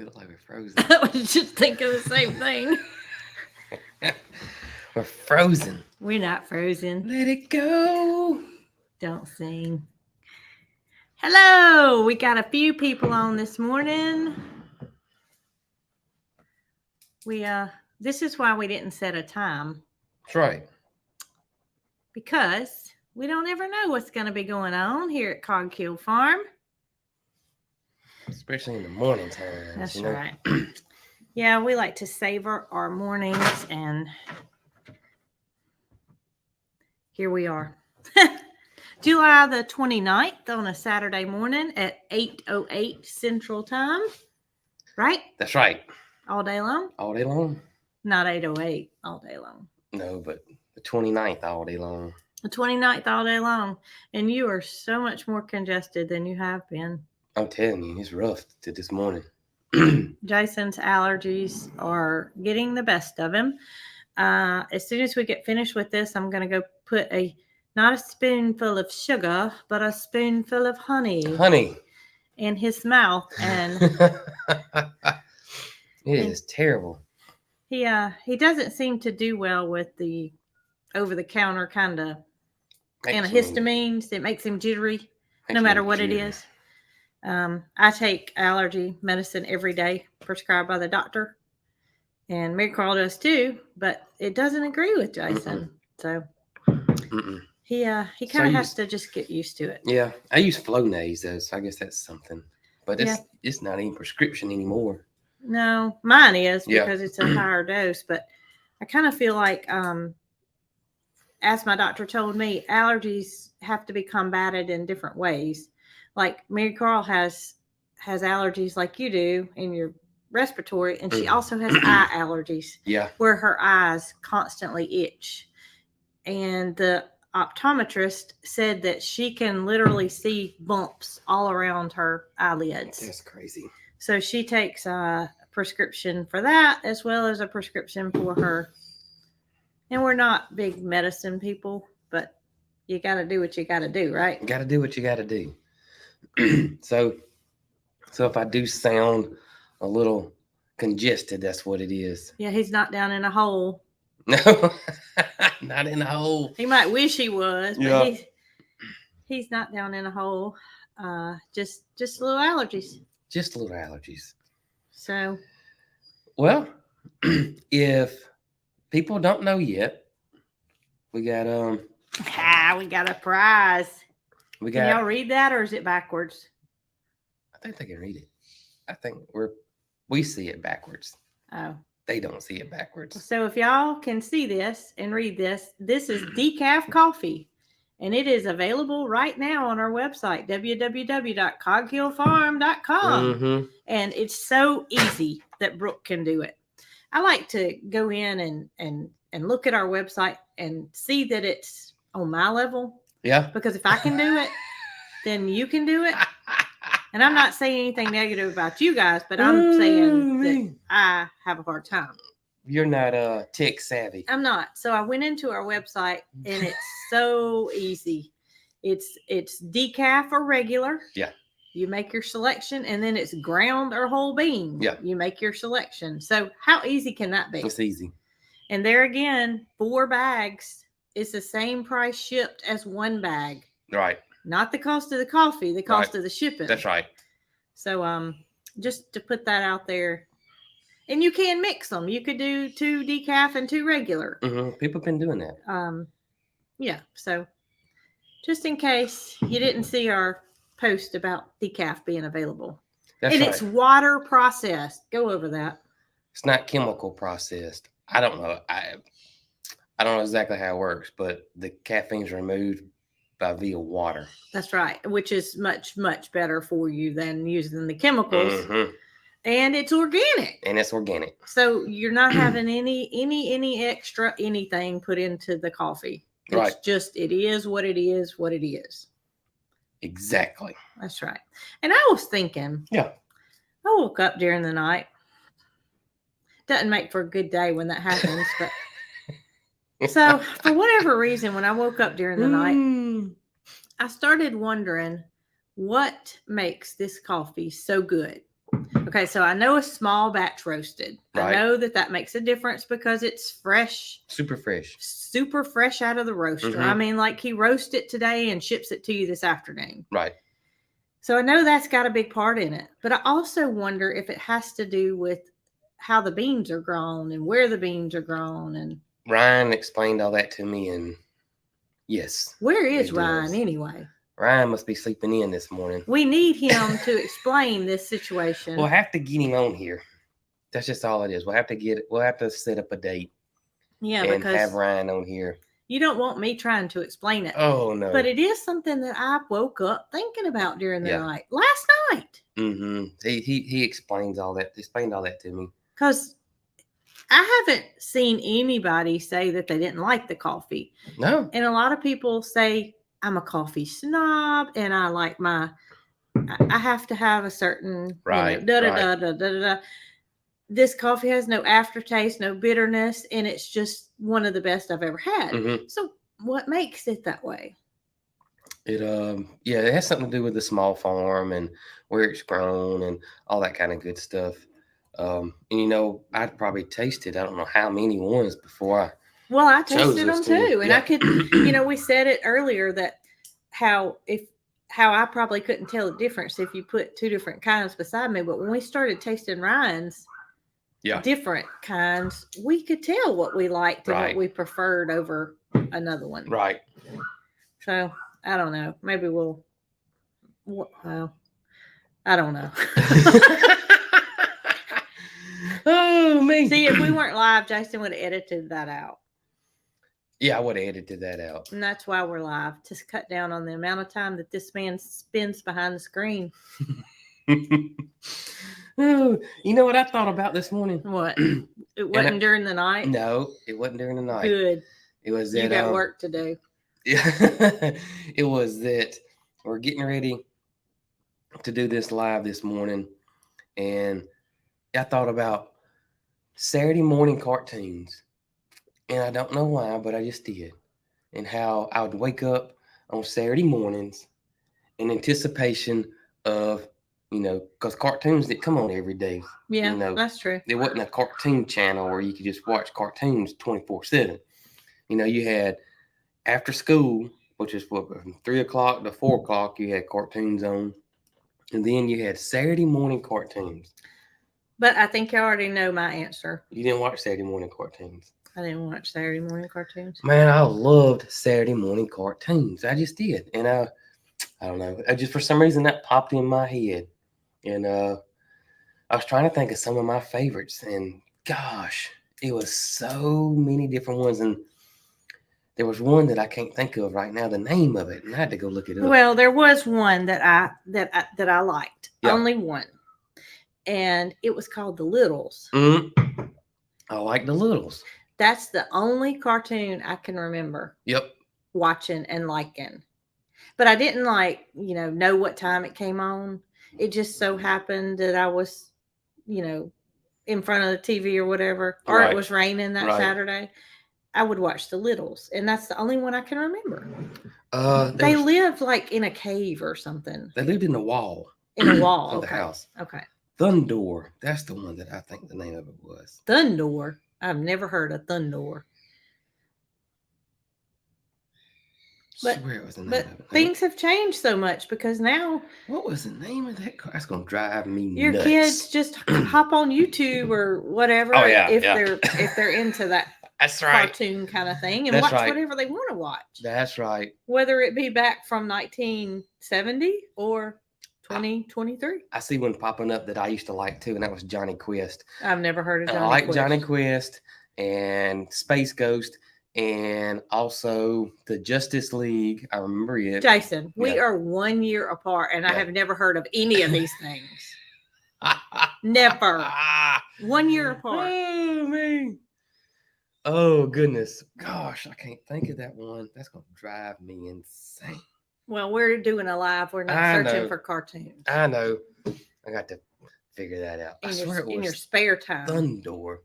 We look like we're frozen. I was just thinking the same thing. We're frozen. We're not frozen. Let it go. Don't sing. Hello. We got a few people on this morning. This is why we didn't set a time. That's right. Because we don't ever know what's going to be going on here at Coghill Farm. Especially in the morning time. That's right. Yeah, we like to savor our mornings, and here we are. July the 29th on a Saturday morning at 8:08 Central Time. Right? That's right. All day long? All day long? Not 8:08 all day long. No, but the 29th all day long. The 29th all day long. And you are so much more congested than you have been. I'm telling you, it's rough to this morning. Jason's allergies are getting the best of him. As soon as we get finished with this, I'm going to go put not a spoonful of sugar, but a spoonful of honey in his mouth. And it is terrible. He doesn't seem to do well with the over-the-counter kind of antihistamines. It makes him jittery, no matter what it is. I take allergy medicine every day, prescribed by the doctor, and Mary Carl does too. But it doesn't agree with Jason, so he kind of has to just get used to it. Yeah, I use Flonase though, so I guess that's something. But it's not even prescription anymore. No, mine is because it's a higher dose. But I kind of feel like, as my doctor told me, allergies have to be combated in different ways. Like Mary Carl has allergies like you do in your respiratory, and she also has eye allergies. Yeah. Where her eyes constantly itch. And the optometrist said that she can literally see bumps all around her eyelids. That's crazy. So she takes a prescription for that as well as a prescription for her. And we're not big medicine people, but you got to do what you got to do, right? You got to do what you got to do. So if I do sound a little congested, that's what it is. Yeah, he's not down in a hole. No, not in a hole. He might wish he was, but he's not down in a hole. Just little allergies. Just little allergies. So, well, if people don't know yet, we got we got a prize. Can y'all read that, or is it backwards? I think they can read it. I think we see it backwards. Oh. They don't see it backwards. So if y'all can see this and read this, this is decaf coffee, and it is available right now on our website, www.coghillfarm.com. Mm-hmm. And it's so easy that Brooke can do it. I like to go in and look at our website and see that it's on my level. Yeah. Because if I can do it, then you can do it. And I'm not saying anything negative about you guys, but I'm saying that I have a hard time. You're not tech savvy. I'm not. So I went into our website, and it's so easy. It's decaf or regular. Yeah. You make your selection, and then it's ground or whole bean. Yeah. You make your selection. So how easy can that be? It's easy. And there again, 4 bags. It's the same price shipped as 1 bag. Right. Not the cost of the coffee, the cost of the shipping. That's right. So just to put that out there. And you can mix them. You could do 2 decaf and 2 regular. Mm-hmm. People have been doing that. Yeah. So just in case you didn't see our post about decaf being available. That's and right. It's water processed. Go over that. It's not chemical processed. I don't know. I don't know exactly how it works, but the caffeine's removed via water. That's right, which is much, much better for you than using the chemicals. Mm-hmm. And it's organic. So you're not having any extra anything put into the coffee. It's just, it is what it is, what it is. Exactly. That's right. And I was thinking. Yeah. I woke up during the night. Doesn't make for a good day when that happens, but. So, for whatever reason, when I woke up during the night, I started wondering what makes this coffee so good. Okay, so I know a small batch roasted. Right. I know that makes a difference because it's fresh. Super fresh. Super fresh out of the roaster. Mhm. I mean, like he roasts it today and ships it to you this afternoon. Right. So I know that's got a big part in it. But I also wonder if it has to do with how the beans are grown and where the beans are grown. And Ryan explained all that to me, and yes. where is it Ryan does. anyway? Ryan must be sleeping in this morning. We need him to explain this situation. We'll have to get him on here. That's just all it is. We'll have to set up a date. Yeah, and because have Ryan on here. You don't want me trying to explain it. Oh no. But it is something that I woke up thinking about during the night. Last night. Mm-hmm. He explains all that. Explained all that to me. Because I haven't seen anybody say that they didn't like the coffee. No. And a lot of people say I'm a coffee snob and I like I have to have a certain right. This coffee has no aftertaste, no bitterness, and it's just one of the best I've ever had. Mm-hmm. So what makes it that way? It has something to do with the small farm and where it's grown and all that kind of good stuff. And I'd probably tasted I don't know how many ones before I tasted them too, and yeah. I could we said it earlier that how I probably couldn't tell the difference if you put two different kinds beside me, but when we started tasting Ryan's different kinds, we could tell what we liked and what we preferred over another one. Right. So I don't know. Maybe well, I don't know. Oh man! See, if we weren't live, Jason would have edited that out. Yeah, I would have edited that out. And that's why we're live, to cut down on the amount of time that this man spends behind the screen. Oh, you know what I thought about this morning? What? It wasn't during the night? No, it wasn't during the night. Good. It was that you got work to do. Yeah, it was that we're getting ready to do this live this morning, and I thought about Saturday morning cartoons, and I don't know why, but I just did, and how I would wake up on Saturday mornings in anticipation of, because cartoons didn't come on every day. Yeah, that's true. There wasn't a cartoon channel where you could just watch cartoons 24/7. You had after school, which is from 3 o'clock to 4 o'clock, you had cartoons on. And then you had Saturday morning cartoons. But I think you already know my answer. You didn't watch Saturday morning cartoons. I didn't watch Saturday morning cartoons. Man, I loved Saturday morning cartoons. I just did. And I don't know. I just, for some reason, that popped in my head. And I was trying to think of some of my favorites. And gosh, it was so many different ones. And there was one that I can't think of right now, the name of it, and I had to go look it up. Well, there was one that I liked. Yeah. Only one. And it was called The Littles. Mm-hmm. I like The Littles. That's the only cartoon I can remember. Yep. Watching and liking. But I didn't know what time it came on. It just so happened that I was, in front of the TV or whatever, or it was raining that Saturday. I would watch The Littles, and that's the only one I can remember. They lived like in a cave or something. They lived in a wall. In a wall of the house. Okay. Thundor. That's the one that I think the name of it was. Thundor. I've never heard of Thundor. But, I swear it was the name of it. Things have changed so much because now. What was the name of that car? That's gonna drive me your nuts. Kids just hop on YouTube or whatever. Oh, yeah, if they're into that. That's right. Cartoon kind of thing, and watch whatever they want to watch. That's right. Whether it be back from 1970 or 2023. I see one popping up that I used to like too, and that was Johnny Quest. I've never heard of Johnny Quest. I like Johnny Quest and Space Ghost, and also the Justice League. I remember it. Jason, we are 1 year apart, and I have never heard of any of these things. Never. 1 year apart. Oh man. Oh, goodness. Gosh, I can't think of that one. That's going to drive me insane. Well, we're doing a live. We're not searching for cartoons. I know. I got to figure that out. I swear it was in your spare time. Thundor.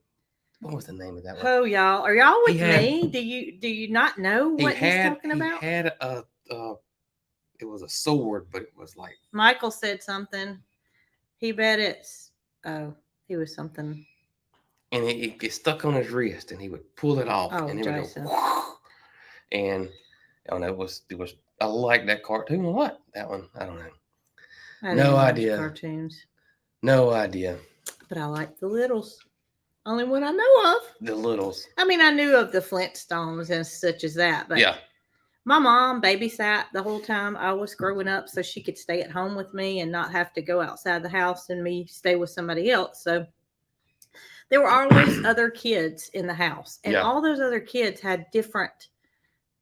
What was the name of that one? Oh, y'all. Are y'all with me? Do you not know what he's talking about? He had it was a sword, but it was like. Michael said something. He bet it's Oh, he was something. and it gets stuck on his wrist, and he would pull it off, Oh, and it would Jason. go, and it was I like that cartoon a lot. That one, I don't know. I No didn't watch idea. cartoons. No idea. But I like the Littles. Only one I know of. The Littles. I mean, I knew of the Flintstones and such as that, but yeah. My mom babysat the whole time I was growing up so she could stay at home with me and not have to go outside the house and me stay with somebody else. So there were always other kids in the house, and all those other kids had different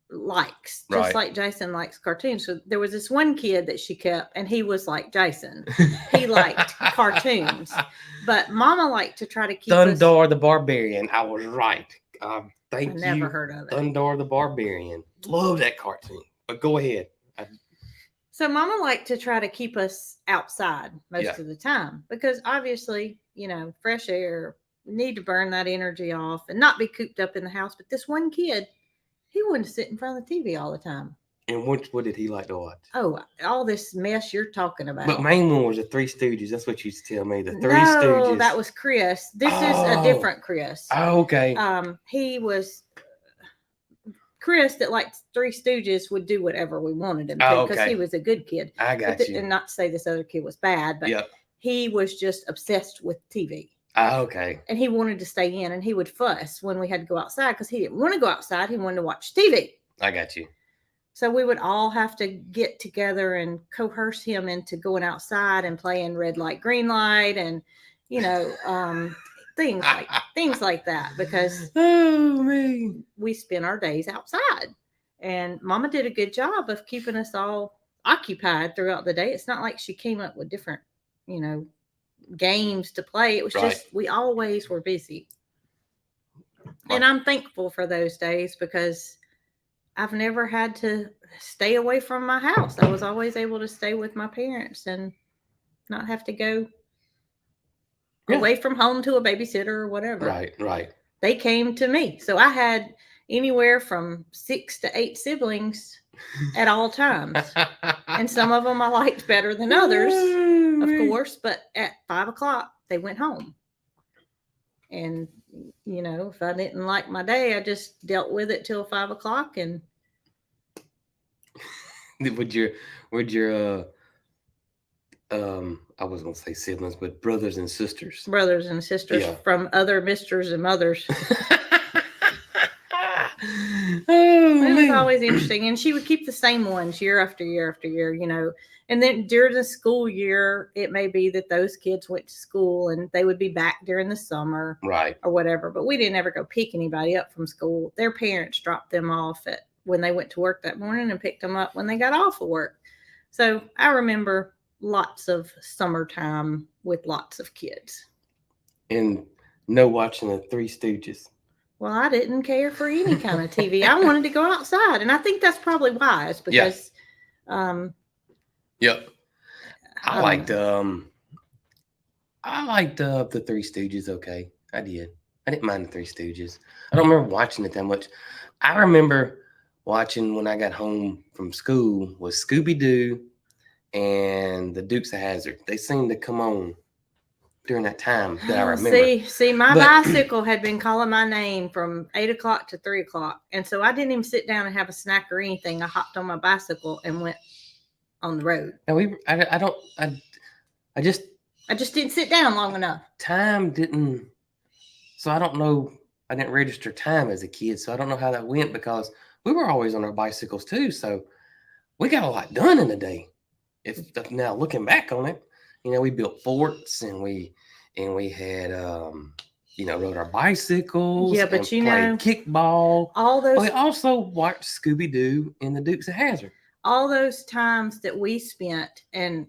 likes, just like Jason likes cartoons. So there was this one kid that she kept, and he was like Jason. He liked cartoons, but Mama liked to try to keep Thundar the Barbarian. I was right. Thank you. Never heard of it. Thundar the Barbarian. Love that cartoon. But go ahead. So Mama liked to try to keep us outside most of the time because obviously, fresh air, need to burn that energy off and not be cooped up in the house. But this one kid, he wanted to sit in front of the TV all the time. And what did he like to watch? Oh, all this mess you're talking about. But main one was the Three Stooges. That's what you used to tell me. The Three Stooges. No, that was Chris. This is a different Chris. Oh, okay. He was Chris that liked Three Stooges would do whatever we wanted him to because he was a good kid. I got you. And not to say this other kid was bad, but he was just obsessed with TV. Okay. And he wanted to stay in, and he would fuss when we had to go outside because he didn't want to go outside. He wanted to watch TV. I got you. So we would all have to get together and coerce him into going outside and playing red light, green light, and things like that because we spend our days outside. And Mama did a good job of keeping us all occupied throughout the day. It's not like she came up with different, games to play. It was just we always were busy. And I'm thankful for those days because I've never had to stay away from my house. I was always able to stay with my parents and not have to go away from home to a babysitter or whatever. Right. They came to me. So I had anywhere from 6 to 8 siblings at all times. And some of them I liked better than others, of course. But at 5 o'clock, they went home. And, if I didn't like my day, I just dealt with it till 5 o'clock. And would your I was gonna say siblings, but brothers and sisters from other misters and mothers. It was always interesting, and she would keep the same ones year after year after year, and then during the school year it may be that those kids went to school and they would be back during the summer or whatever, but we didn't ever go pick anybody up from school. Their parents dropped them off when they went to work that morning and picked them up when they got off of work. So I remember lots of summertime with lots of kids. And no watching the Three Stooges. Well, I didn't care for any kind of TV. I wanted to go outside, and I think that's probably wise because. Yep. I liked the Three Stooges. Okay, I did. I didn't mind the Three Stooges. I don't remember watching it that much. I remember watching when I got home from school was Scooby-Doo and the Dukes of Hazzard. They seemed to come on during that time that I remember. See, my bicycle had been calling my name from 8 o'clock to 3 o'clock. And so I didn't even sit down and have a snack or anything. I hopped on my bicycle and went on the road. Now I just didn't sit down long enough. Time didn't, so I don't know. I didn't register time as a kid, so I don't know how that went because we were always on our bicycles too. So we got a lot done in a day. If now looking back on it, we built forts and we had rode our bicycles. Yeah, but played kickball. All those. We also watched Scooby-Doo and the Dukes of Hazzard. All those times that we spent, and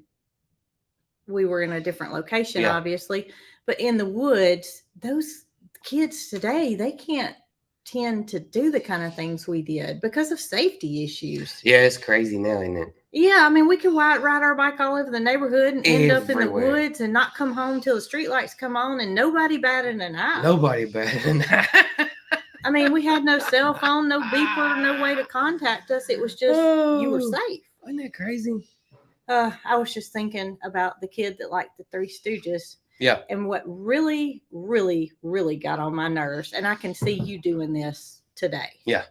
we were in a different location, obviously, but in the woods, those kids today, they can't tend to do the kind of things we did because of safety issues. Yeah, it's crazy now, isn't it? Yeah, I mean, we could ride our bike all over the neighborhood and end up in the woods and not come home till the streetlights come on, and nobody batted an eye. I mean, we had no cell phone, no beeper, no way to contact us. It was just you were safe. Isn't that crazy? I was just thinking about the kid that liked the Three Stooges. Yeah. And what really, really, really got on my nerves, and I can see you doing this today. Yeah.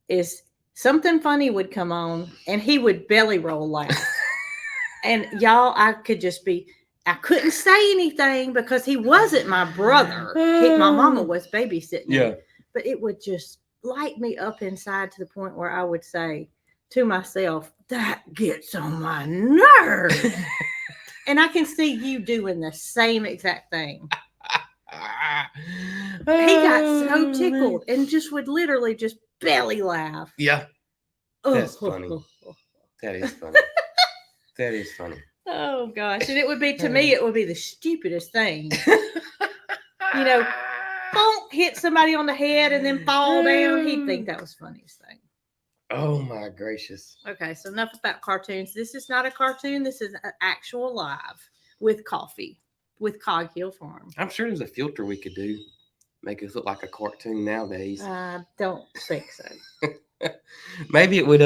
Is something funny would come on and he would belly roll laugh. And y'all, I couldn't say anything because he wasn't my brother. My mama was babysitting him. But it would just light me up inside to the point where I would say to myself, that gets on my nerves. And I can see you doing the same exact thing. He got so tickled and just would literally just belly laugh. Yeah. That's funny. That is funny. That is funny. Oh gosh. And it would be, to me, it would be the stupidest thing. You know, bonk, hit somebody on the head and then fall down. He'd think that was the funniest thing. Oh my gracious. Okay, so enough about cartoons. This is not a cartoon. This is an actual live with coffee with Cog Hill Farm. I'm sure there's a filter we could do. Make us look like a cartoon nowadays. I don't think so. Maybe it would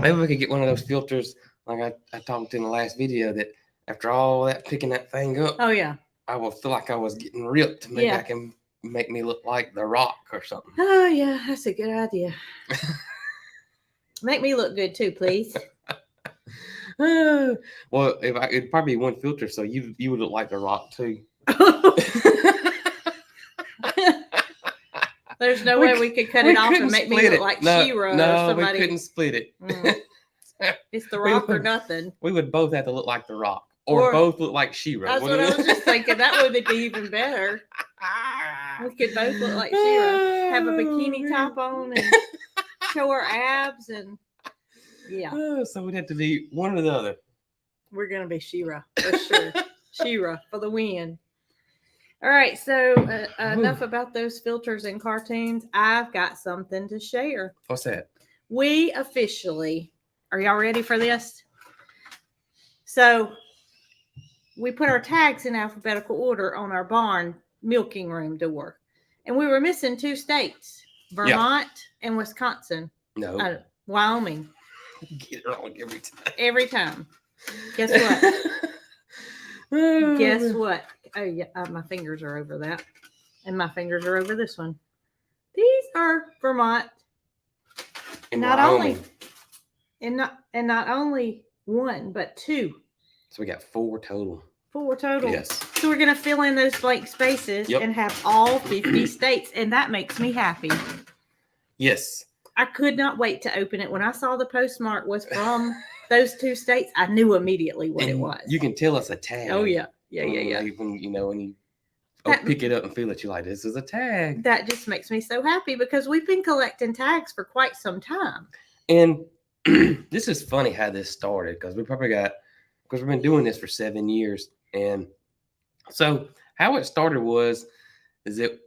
maybe we could get one of those filters like I talked in the last video, that after all that picking that thing up, oh yeah, I will feel like I was getting ripped. Maybe I can make me look like The Rock or something. Oh yeah, that's a good idea. Make me look good too, please. Well, it'd probably be one filter, so you would look like The Rock too. There's no way we could cut it off and make me look like She-Ra or somebody. We couldn't split it. It's The Rock or nothing. We would both have to look like The Rock, or both look like She-Ra. That's what I was just thinking. That would be even better. We could both look like She-Ra. Have a bikini top on and show our abs, and so we'd have to be one or the other. We're gonna be She-Ra for sure. She-Ra for the win. All right, so enough about those filters and cartoons. I've got something to share. What's that? We officially, are y'all ready for this? So we put our tags in alphabetical order on our barn milking room door, and we were missing 2 states, Vermont and Wisconsin. No. Wyoming. Get it wrong every time. Every time. Guess what? Guess what? Oh yeah, my fingers are over that, and my fingers are over this one. These are Vermont. And not Wyoming. not only 1, but 2. So we got 4 total. 4 total. Yes. So we're gonna fill in those blank spaces and have all 50 states, and that makes me happy. Yes. I could not wait to open it. When I saw the postmark was from those 2 states, I knew immediately what it was. You can tell it's a tag. Oh yeah. Yeah. When you pick it up and feel it, you're like, this is a tag. That just makes me so happy because we've been collecting tags for quite some time. And this is funny how this started, because we've been doing this for 7 years. And so how it started is that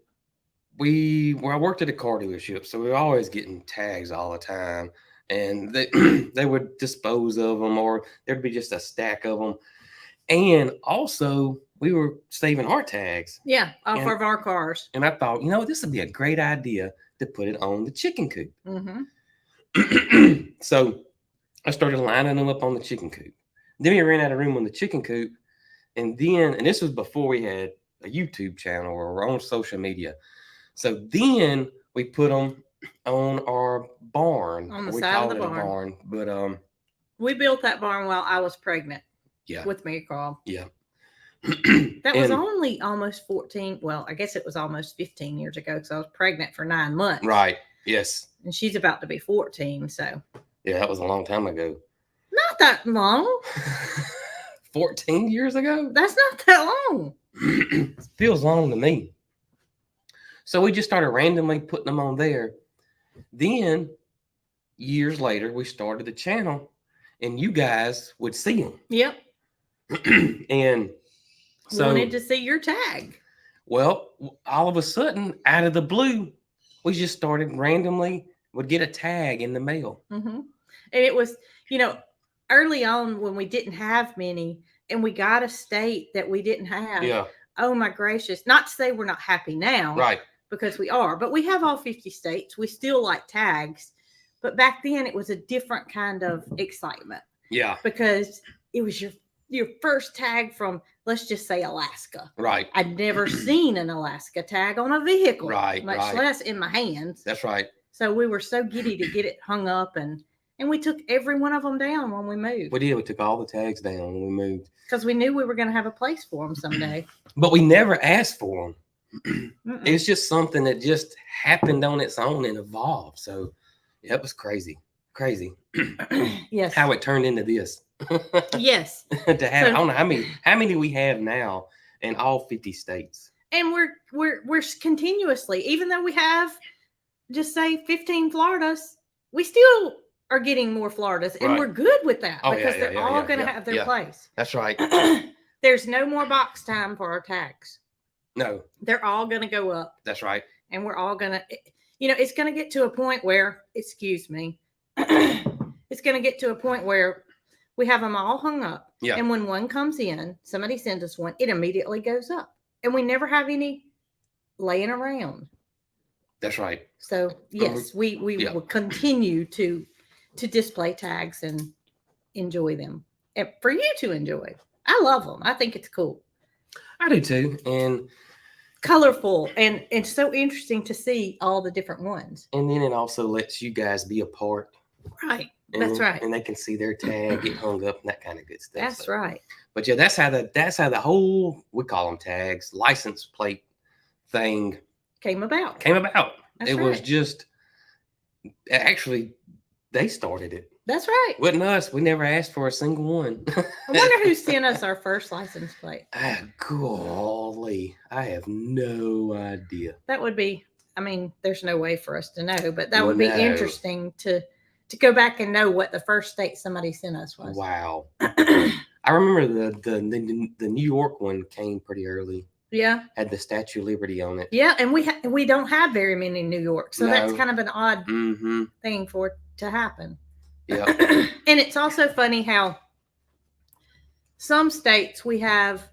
I worked at a car dealership, so we were always getting tags all the time, and they would dispose of them, or there'd be just a stack of them. And also, we were saving our tags. Yeah, off of our cars. And I thought, this would be a great idea to put it on the chicken coop. Mm-hmm. So I started lining them up on the chicken coop. Then we ran out of room on the chicken coop. And this was before we had a YouTube channel or our own social media. So then we put them on our barn. On the side of the barn. But we built that barn while I was pregnant. Yeah. With me, Carl. Yeah. That was only almost 14. Well, I guess it was almost 15 years ago, because I was pregnant for 9 months. Right. Yes. And she's about to be 14. So. Yeah, that was a long time ago. Not that long. 14 years ago? That's not that long. It feels long to me. So we just started randomly putting them on there. Then, years later, we started the channel, and you guys would see them. Yep. And so wanted to see your tag. Well, all of a sudden, out of the blue, we just started randomly would get a tag in the mail. Mm-hmm. And it was, early on when we didn't have many, and we got a state that we didn't have. Yeah. Oh my gracious! Not to say we're not happy now, right? Because we are, but we have all 50 states. We still like tags, but back then it was a different kind of excitement. Yeah. Because it was your your first tag from, let's just say, Alaska. Right. I'd never seen an Alaska tag on a vehicle, Right, much right. less in my hands. That's right. So we were so giddy to get it hung up, and we took every one of them down when we moved. We did. We took all the tags down when we moved. Because we knew we were going to have a place for them someday. But we never asked for them. It's just something that just happened on its own and evolved. So yeah, it was crazy. Crazy. Yes. How it turned into this. Yes. To have, I don't know how many we have now in all 50 states. And we're continuously, even though we have just say 15 Floridas, we still are getting more Floridas, and we're good with that because they're all going to have their place. That's right. There's no more box time for our tags. No. They're all going to go up. That's right. And we're all going to, it's going to get to a point where, excuse me, it's going to get to a point where we have them all hung up. Yeah. And when one comes in, somebody sends us one, it immediately goes up. And we never have any laying around. That's right. So yes, we will continue to display tags and enjoy them, and for you to enjoy. I love them. I think it's cool. I do too, and colorful, and it's so interesting to see all the different ones. And then it also lets you guys be a part. Right. That's right. And they can see their tag get hung up and that kind of good stuff. That's right. But yeah, that's how the whole, we call them tags, license plate thing came about. That's it was just, actually, they started it. That's right. Wasn't us. We never asked for a single one. I wonder who sent us our first license plate. Golly, I have no idea. That would be, there's no way for us to know, but that would be interesting to go back and know what the first state somebody sent us was. Wow. I remember the New York one came pretty early. Yeah. Had the Statue of Liberty on it. Yeah, and we don't have very many in New York, so that's kind of an odd thing for it to happen. Yeah. And it's also funny how some states we have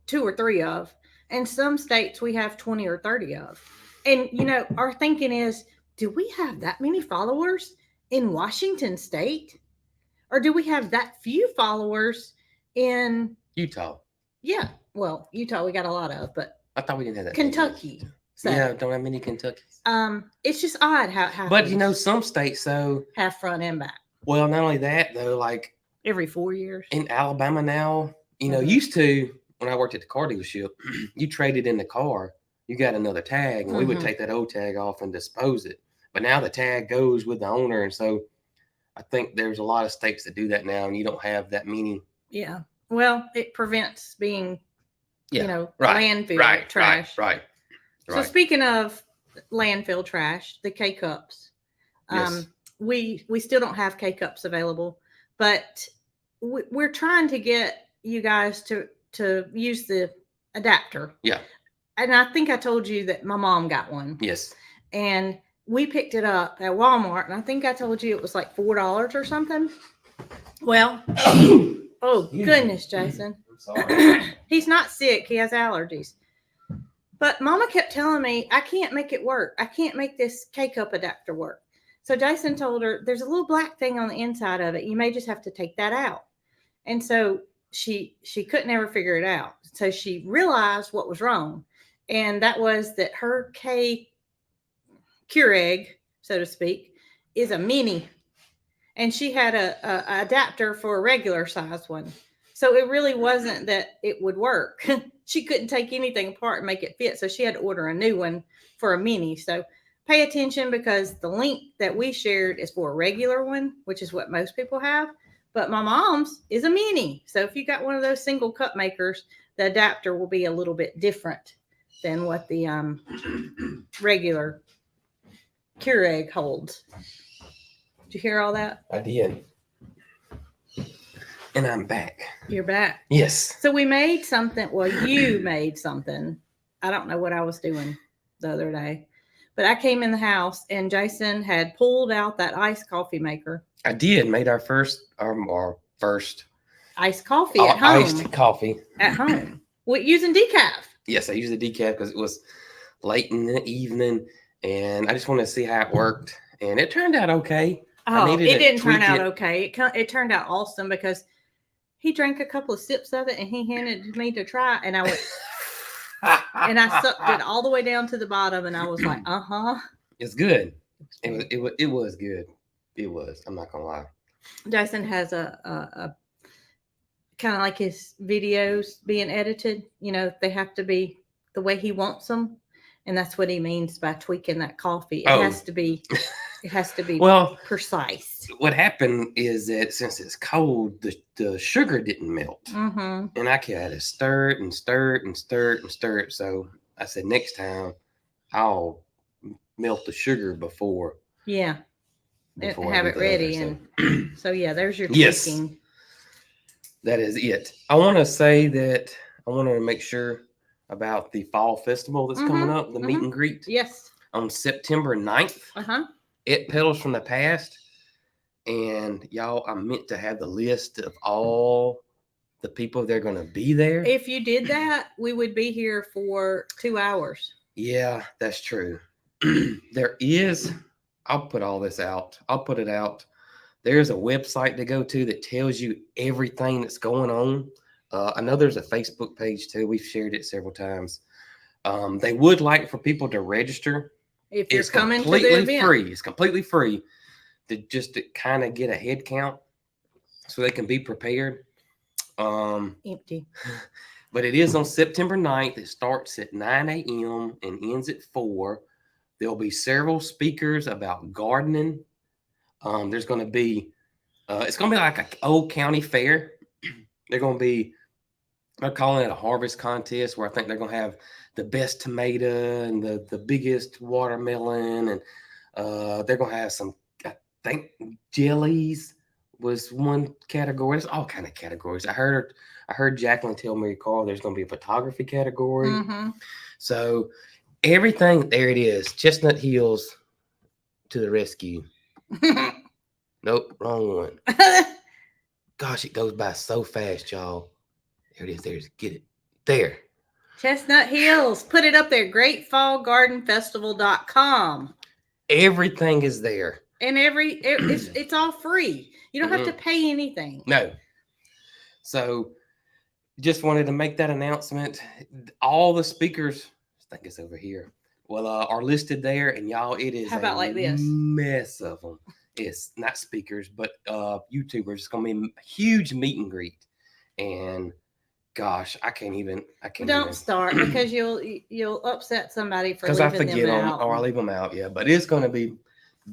2 or 3 of, and some states we have 20 or 30 of. And, our thinking is, do we have that many followers in Washington State? Or do we have that few followers in Utah? Yeah. Well, Utah we got a lot of, but I thought we didn't have that. Kentucky. So, yeah, don't have many Kentuckys. It's just odd how but some states though have front and back. Well, not only that though, like every 4 years. In Alabama now, used to, when I worked at the car dealership, you traded in the car, you got another tag, and we would take that old tag off and dispose it. But now the tag goes with the owner, and so I think there's a lot of states that do that now, and you don't have that many. Yeah. Well, it prevents being, landfill trash. Right. So speaking of landfill trash, the K-Cups, yes. we still don't have K-Cups available, but we're trying to get you guys to use the adapter. Yeah. And I think I told you that my mom got one. Yes. And we picked it up at Walmart, and I think I told you it was like $4 or something. Well, oh goodness, Jason. I'm sorry. He's not sick. He has allergies. But Mama kept telling me, I can't make it work. I can't make this K-Cup adapter work. So Jason told her, there's a little black thing on the inside of it. You may just have to take that out. And so she couldn't ever figure it out. So she realized what was wrong. And that was that her Keurig, so to speak, is a mini. And she had a adapter for a regular size one. So it really wasn't that it would work. She couldn't take anything apart and make it fit. So she had to order a new one for a mini. So pay attention, because the link that we shared is for a regular one, which is what most people have. But my mom's is a mini. So if you got one of those single cup makers, the adapter will be a little bit different than what the regular Keurig holds. Did you hear all that? I did. And I'm back. You're back. Yes. So we made something. Well, you made something. I don't know what I was doing the other day, but I came in the house and Jason had pulled out that iced coffee maker. I did. Made our first iced coffee at home. Iced coffee at home. Using decaf. Yes, I used the decaf because it was late in the evening, and I just wanted to see how it worked, and it turned out okay. Oh, it didn't turn out okay. It turned out awesome, because He drank a couple of sips of it and he handed it to me to try, and I went and I sucked it all the way down to the bottom, and I was like, It's good. It was good. It was. I'm not gonna lie. Jason has a kind of like his videos being edited. They have to be the way he wants them, and that's what he means by tweaking that coffee. It has to be. It has to be well precise. What happened is that since it's cold, the sugar didn't melt, and I had to stir it and stir it and stir it and stir it. So I said next time I'll melt the sugar before. Yeah. Have it ready, other, and so yeah, there's your yes, tweaking. That is it. I want to say that I want to make sure about the fall festival that's coming up, the meet and greet. Yes. On September 9th. It Petals from the Past. And y'all, I meant to have the list of all the people that are going to be there. If you did that, we would be here for 2 hours. Yeah, that's true. There is, I'll put all this out. I'll put it out. There's a website to go to that tells you everything that's going on. I know there's a Facebook page too. We've shared it several times. They would like for people to register. If you're coming to the event. Free. It's completely free to kind of get a head count so they can be prepared. Empty. But it is on September 9th. It starts at 9 a.m. and ends at 4. There'll be several speakers about gardening. There's going to be, it's going to be like an old county fair. They're calling it a harvest contest where I think they're going to have the best tomato and the biggest watermelon. And they're going to have some, I think, jellies was one category. There's all kind of categories. I heard Jacqueline tell me, Carl, there's going to be a photography category. So everything, there it is. Chestnut Hills to the rescue. Nope, wrong one. Gosh, it goes by so fast, y'all. There it is. There's get it. There. Chestnut Hills. Put it up there. GreatFallGardenFestival.com. Everything is there. And it's all free. You don't have to pay anything. No. So just wanted to make that announcement. All the speakers, I think it's over here, are listed there. And y'all, it is how about like this? Mess of them. It's not speakers, but YouTubers. It's going to be a huge meet and greet. And gosh, I can't even. Don't start because you'll upset somebody for because leaving I forget them out. Or I leave them out. Yeah, but it's going to be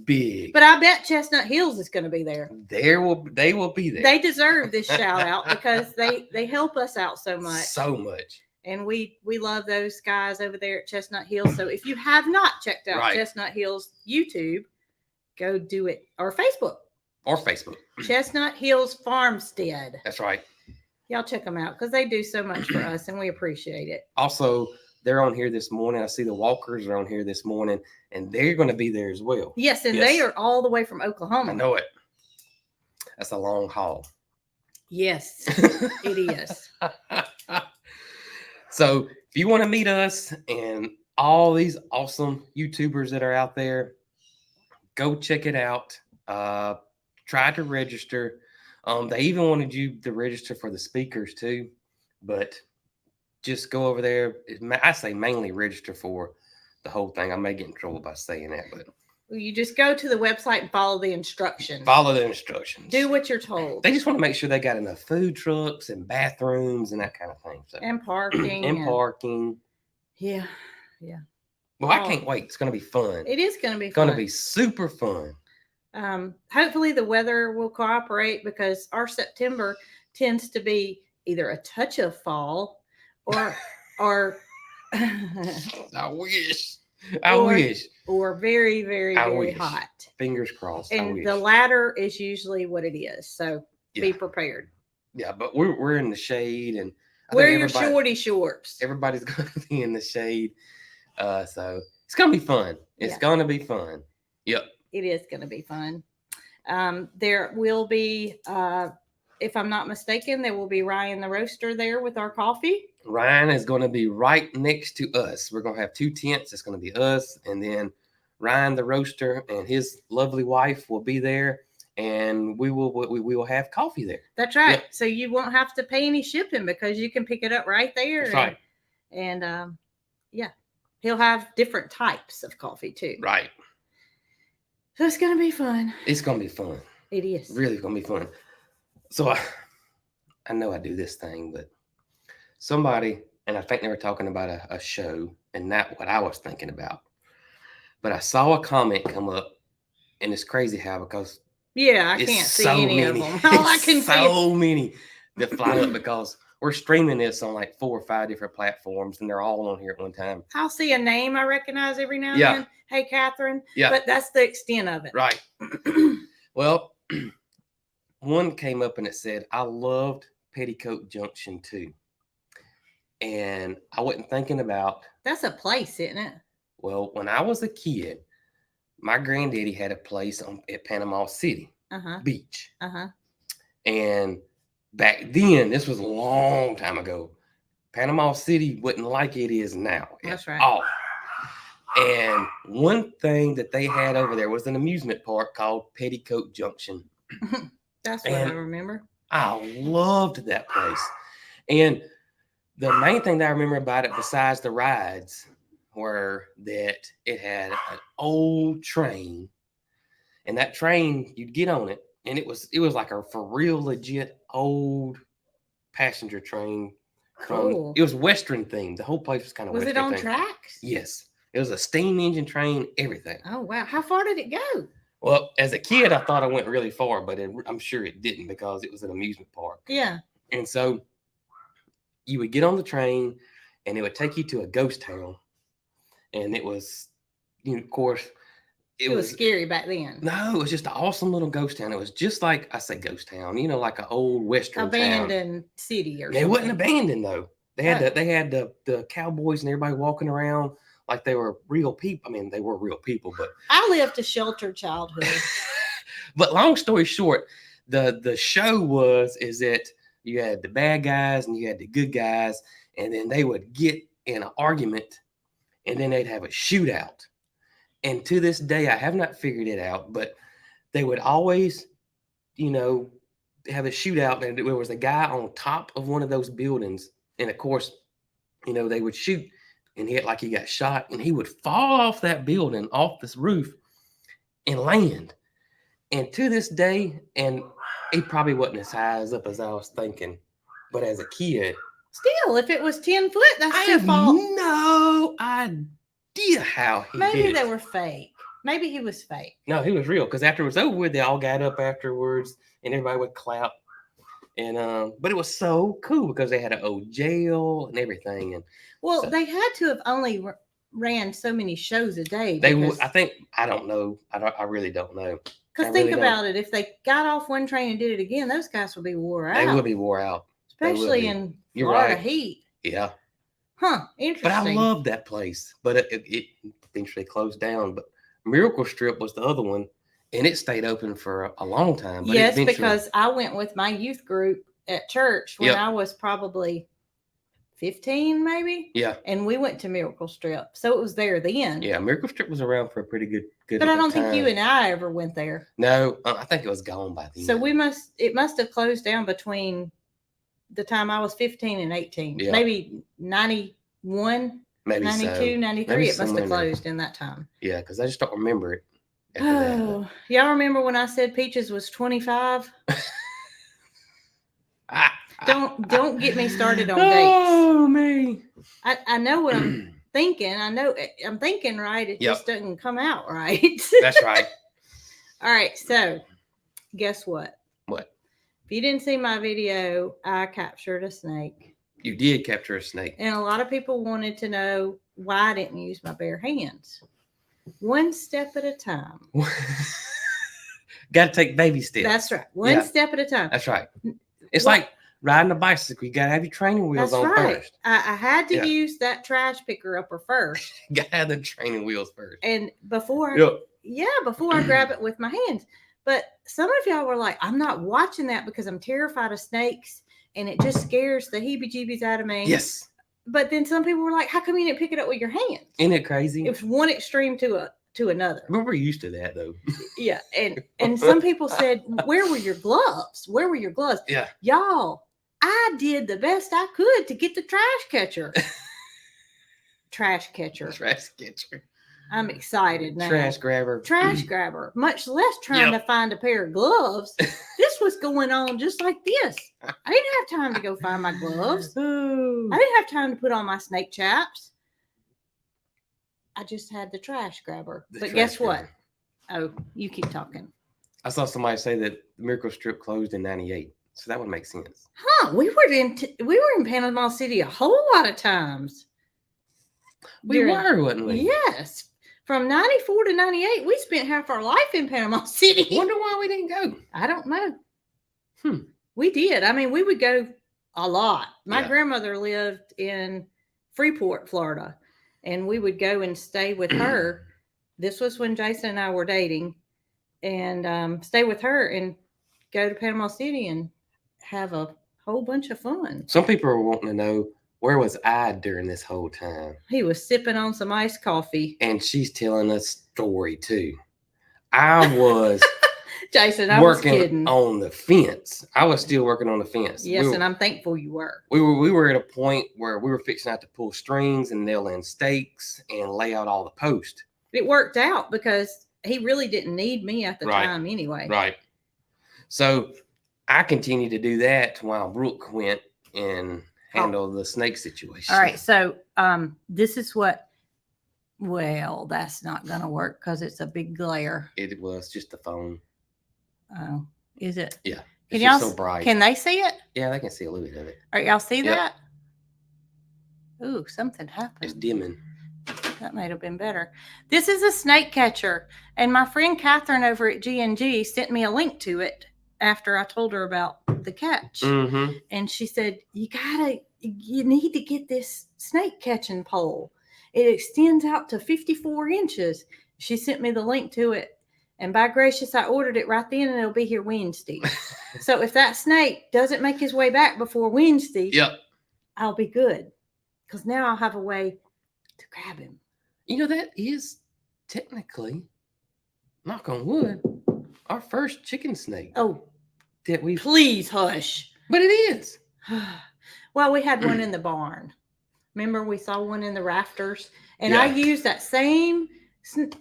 big. But I bet Chestnut Hills is going to be there. They will be there. They deserve this shout out because they help us out so much. So much. And we love those guys over there at Chestnut Hills. So if you have not checked out Chestnut Hills YouTube, go do it. Or Facebook. Chestnut Hills Farmstead. That's right. Y'all check them out because they do so much for us and we appreciate it. Also, they're on here this morning. I see the Walkers are on here this morning and they're going to be there as well. Yes, and they are all the way from Oklahoma. I know it. That's a long haul. Yes, it is. So if you want to meet us and all these awesome YouTubers that are out there, go check it out. Try to register. They even wanted you to register for the speakers too, but just go over there. I say mainly register for the whole thing. I may get in trouble by saying that, but you just go to the website and follow the instructions. Do what you're told. They just want to make sure they got enough food trucks and bathrooms and that kind of thing. So. And parking. Yeah. Well, I can't wait. It's going to be fun. It is going to be fun. It's going to be super fun. Hopefully the weather will cooperate because our September tends to be either a touch of fall or I wish or very, very, very hot. Fingers crossed. And the latter is usually what it is. So be prepared. Yeah, but we're in the shade and wear your shorty shorts. Everybody's going to be in the shade. So it's going to be fun. It's going to be fun. Yep. It is going to be fun. There will be, if I'm not mistaken, there will be Ryan the Roaster there with our coffee. Ryan is going to be right next to us. We're going to have 2 tents. It's going to be us. And then Ryan the Roaster and his lovely wife will be there. and we will have coffee there. That's right. Yep. So you won't have to pay any shipping because you can pick it up right there. That's right. And yeah, he'll have different types of coffee too. Right. So it's gonna be fun. It's gonna be fun. It is. Really gonna be fun. So I know I do this thing, but somebody, and I think they were talking about a show, and not what I was thinking about. But I saw a comment come up, and it's crazy how, because yeah, I can't see any of them. All I can see so many that fly up because we're streaming this on like 4 or 5 different platforms, and they're all on here at one time. I'll see a name I recognize every now and then. Hey, Catherine. Yeah. But that's the extent of it. Right. Well, one came up and it said, I loved Petticoat Junction too. And I wasn't thinking about. That's a place, isn't it? Well, when I was a kid, my granddaddy had a place at Panama City Beach. And back then, this was a long time ago, Panama City wasn't like it is now. That's right. All. And one thing that they had over there was an amusement park called Petticoat Junction. That's what I remember. I loved that place. And the main thing that I remember about it, besides the rides, were that it had an old train. And that train, you'd get on it, and it was like a for real legit old passenger train. Cool. It was Western themed. The whole place was kind of Western themed. Was it on tracks? Yes. It was a steam engine train, everything. Oh, wow. How far did it go? Well, as a kid, I thought I went really far, but I'm sure it didn't because it was an amusement park. Yeah. And so you would get on the train, and it would take you to a ghost town. And it was, of course, it was scary back then. No, it was just an awesome little ghost town. It was just like, I say ghost town, like an old Western abandoned city or something. They wasn't abandoned, though. They had the cowboys and everybody walking around like they were real people. I mean, they were real people, but I lived a sheltered childhood. But long story short, the show is that you had the bad guys and you had the good guys, and then they would get in an argument, and then they'd have a shootout. And to this day, I have not figured it out, but they would always, have a shootout, and there was a guy on top of one of those buildings, and of course, they would shoot. And he got shot, and he would fall off that building, off this roof, and land. And to this day, and he probably wasn't as high up as I was thinking, but as a kid, still, if it was 10 foot, that's too far. No idea how he Maybe did they it. were fake. Maybe he was fake. No, he was real, because after it was over with, they all got up afterwards, and everybody would clap. And but it was so cool because they had an old jail and everything. And well, they had to have only ran so many shows a day. I don't know. I really don't know. Because think about it. If they got off one train and did it again, those guys would be wore out. They would be wore out. Especially in Florida heat. Yeah. Huh. Interesting. But I loved that place. But it eventually closed down. But Miracle Strip was the other one. And it stayed open for a long time. But yes, because I went with my youth group at church when I was probably 15, maybe. Yeah. And we went to Miracle Strip. So it was there then. Yeah, Miracle Strip was around for a pretty good But I don't think you and I ever went there. No, I think it was gone by then. So it must have closed down between the time I was 15 and 18. Yeah. Maybe 91, maybe 92, so. 93. Maybe it must have closed in that time. Yeah, because I just don't remember it. Oh, y'all remember when I said Peaches was 25? Don't get me started on dates. Oh, me. I know what I'm thinking. I know I'm thinking right. It just doesn't come out right. That's right. All right. So guess what? What? If you didn't see my video, I captured a snake. You did capture a snake. And a lot of people wanted to know why I didn't use my bare hands. One step at a time. Got to take baby steps. That's right. One step at a time. That's right. It's like riding a bicycle. You got to have your training wheels on first. I had to use that trash picker upper first. Got to have the training wheels first. And before I grab it with my hands. But some of y'all were like, I'm not watching that because I'm terrified of snakes and it just scares the heebie-jeebies out of me. Yes. But then some people were like, how come you didn't pick it up with your hands? Isn't it crazy? It was one extreme to to another. But we're used to that though. Yeah, and some people said, "Where were your gloves? Where were your gloves?" Yeah. Y'all, I did the best I could to get the trash catcher. Trash catcher. Trash catcher. I'm excited now. Trash grabber. Trash grabber. Much less trying to find a pair of gloves. This was going on just like this. I didn't have time to go find my gloves. I didn't have time to put on my snake chaps. I just had the trash grabber. But guess what? Oh, you keep talking. I saw somebody say that the Miracle Strip closed in '98, so that would make sense. Huh? We were in Panama City a whole lot of times. We were, wasn't we? Yes. From 94 to 98, we spent half our life in Panama City. Wonder why we didn't go. I don't know. We did. I mean, we would go a lot. My grandmother lived in Freeport, Florida, and we would go and stay with her. This was when Jason and I were dating, and stay with her and go to Panama City and have a whole bunch of fun. Some people are wanting to know, where was I during this whole time? He was sipping on some iced coffee. And she's telling a story too. I was Jason, I was kidding. On the fence. I was still working on the fence. Yes, and I'm thankful you were. We were at a point where we were fixing out to pull strings and nail in stakes and lay out all the posts. It worked out because he really didn't need me at the time anyway. Right. So I continued to do that while Brooke went and handle the snake situation. All right. So this is what, well, that's not going to work because it's a big glare. It was just the phone. Oh, is it? Yeah. Can y'all so bright. Can they see it? Yeah, they can see a little bit of it. All right, y'all see that? Ooh, something happened. It's dimming. That might have been better. This is a snake catcher. And my friend Catherine over at G&G sent me a link to it after I told her about the catch. Mm-hmm. And she said, you need to get this snake catching pole. It extends out to 54 inches. She sent me the link to it. And by gracious, I ordered it right then and it'll be here Wednesday. So if that snake doesn't make his way back before Wednesday, I'll be good. Because now I'll have a way to grab him. You know, that is technically, knock on wood, our first chicken snake. Oh, that we please hush. But it is. Well, we had one in the barn. Remember, we saw one in the rafters, and I used that same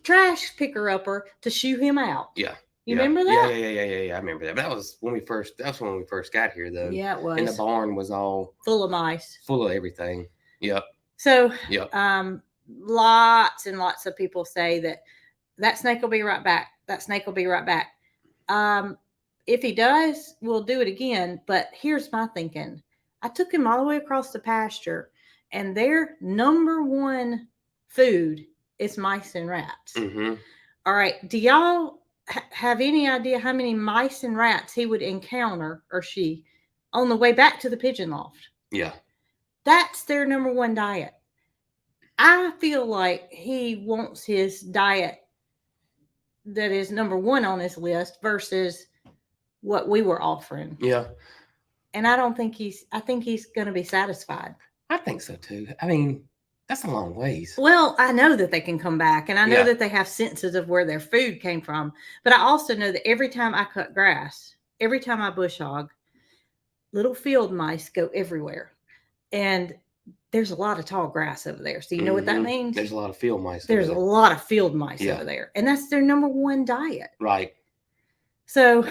trash picker upper to shoo him out. Yeah. You remember that? Yeah. I remember that. But that was when we first got here, though. Yeah, it was. And the barn was all full of mice. Full of everything. Yep. So, lots and lots of people say that snake will be right back. That snake will be right back. If he does, we'll do it again. But here's my thinking. I took him all the way across the pasture, and their number one food is mice and rats. Mm-hmm. All right. Do y'all have any idea how many mice and rats he would encounter, or she, on the way back to the pigeon loft? Yeah. That's their number one diet. I feel like he wants his diet that is number one on his list versus what we were offering. Yeah. And I think he's going to be satisfied. I think so too. I mean, that's a long ways. Well, I know that they can come back, and I know that they have senses of where their food came from. But I also know that every time I cut grass, every time I bush hog, little field mice go everywhere. And there's a lot of tall grass over there. So you know what that means? There's a lot of field mice. There's a lot of field mice over there. And that's their number one diet. Right. So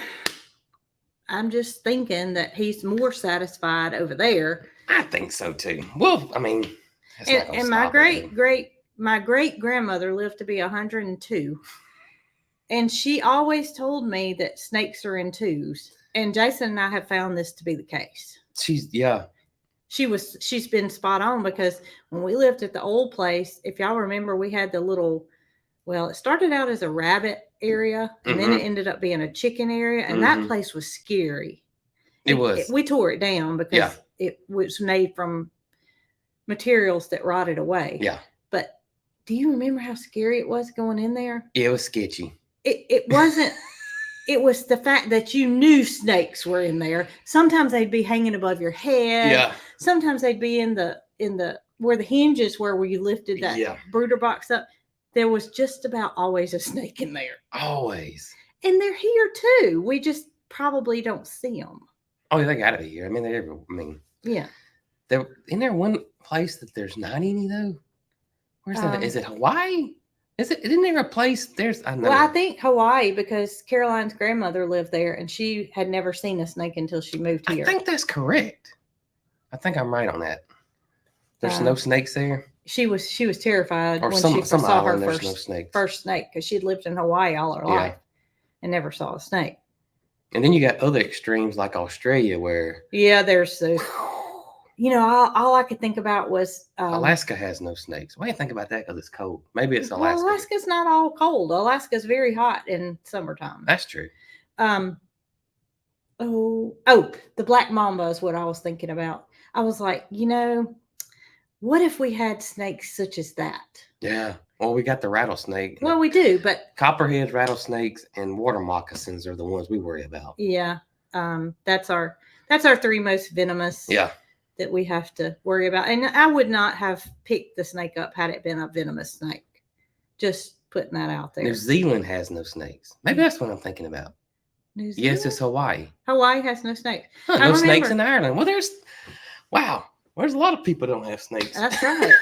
I'm just thinking that he's more satisfied over there. I think so too. Well, I mean, and my great grandmother lived to be 102. And she always told me that snakes are in twos. And Jason and I have found this to be the case. She's been spot on, because when we lived at the old place, if y'all remember, we had the little, it started out as a rabbit area, and then it ended up being a chicken area, and that place was scary. We tore it down because it was made from materials that rotted away. Yeah. But do you remember how scary it was going in there? It was sketchy. It wasn't. It was the fact that you knew snakes were in there. Sometimes they'd be hanging above your head. Yeah. Sometimes they'd be in the where the hinges were, where you lifted that brooder box up. there was just about always a snake in there. Always. And they're here too. We just probably don't see them. Oh, they gotta be here. I mean, they're everywhere. I mean, Yeah. Isn't there one place that there's not any though? Where's that? Is it Hawaii? Isn't there a place? There's. I know. Well, I think Hawaii, because Caroline's grandmother lived there, and she had never seen a snake until she moved here. I think that's correct. I think I'm right on that. There's no snakes there. She was terrified Or when she saw her first snake, because she'd lived in Hawaii all her life and never saw a snake. And then you got other extremes like Australia, where there's those. All I could think about was Alaska has no snakes. Why do you think about that? Because it's cold. Maybe it's Alaska. Well, Alaska's not all cold. Alaska's very hot in summertime. That's true. The black mamba is what I was thinking about. I was like, what if we had snakes such as that? Yeah. Well, we got the rattlesnake. Well, we do, but copperheads, rattlesnakes, and water moccasins are the ones we worry about. Yeah. That's our 3 most venomous. Yeah. That we have to worry about. And I would not have picked the snake up had it been a venomous snake. Just putting that out there. New Zealand has no snakes. Maybe that's what I'm thinking about. New Zealand? Yes, it's Hawaii. Hawaii has no snakes. No snakes in Ireland. Well, there's a lot of people don't have snakes. That's right.